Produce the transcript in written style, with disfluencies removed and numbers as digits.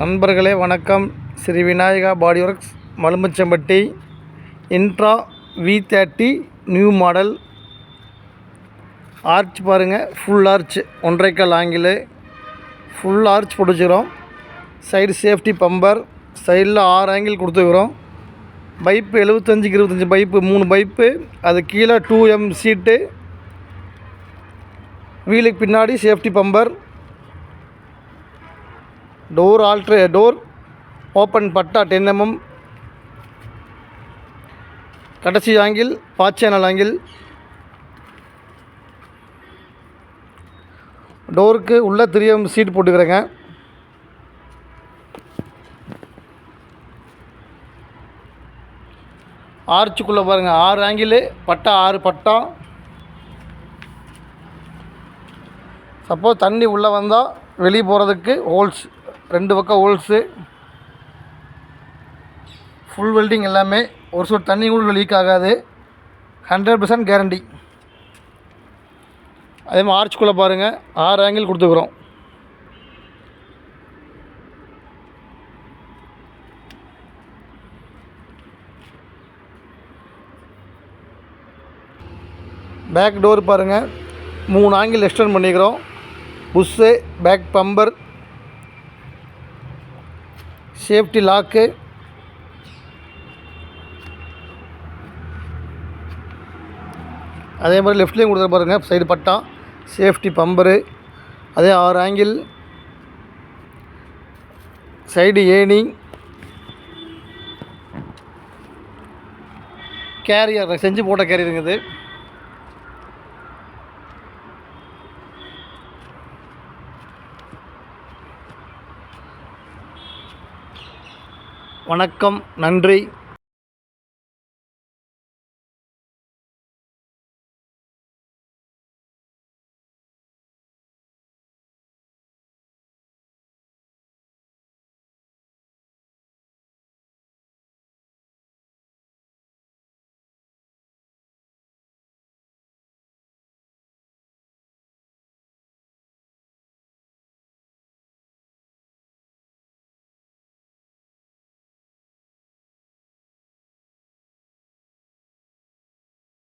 நண்பர்களே வணக்கம். Shri Vinayaka body works Malumichampatti இன்ட்ரா V30 நியூ மாடல். ஆர்ச் பாருங்கள், ஃபுல் ஆர்ச் 1.5 கால் ஆங்கிள் ஃபுல் ஆர்ச் போட்டுச்சுக்கிறோம். சைடு சேஃப்டி பம்பர், சைடில் 6 ஆங்கிள் கொடுத்துக்கிறோம். பைப்பு 75க்கு 25 பைப்பு, 3 பைப்பு. அது கீழே 2M சீட்டு, வீலுக்கு பின்னாடி சேஃப்டி பம்பர், டோர் ஓப்பன் பட்டா 10 mm, கடைசி ஆங்கிள் பாச்சேனல் ஆங்கிள். டோருக்கு உள்ள 3M சீட் போட்டுக்கிறேங்க. ஆர்ச்சுக்குள்ளே பாருங்கள், 6 ஆங்கிள் பட்டா, 6 பட்டா. சப்போஸ் தண்ணி உள்ளே வந்தால் வெளியே போகிறதுக்கு ஹோல்ஸ், 2 பக்கம் ஹோல்ஸு. ஃபுல் வெல்டிங் எல்லாமே. ஒரு சொட்டு தண்ணி கூட லீக் ஆகாது, 100% கேரண்டி. அதே மாதிரி ஆர்ச்சுக்குள்ளே பாருங்கள், 6 ஆங்கிள் கொடுத்துக்குறோம். பேக் டோர் பாருங்கள், 3 ஆங்கிள் எக்ஸ்டெண்ட் பண்ணிக்கிறோம். Push, back bumper, safety lock. அதே மாதிரி லெஃப்ட்லேயும் கொடுத்துரு பாருங்கள், சைடு பட்டா, சேஃப்டி பம்பரு. அதே 6 ஆங்கிள், சைடு ஏணி, கேரியர் செஞ்சு போட்ட கேரியருங்க இது. வணக்கம், நன்றி.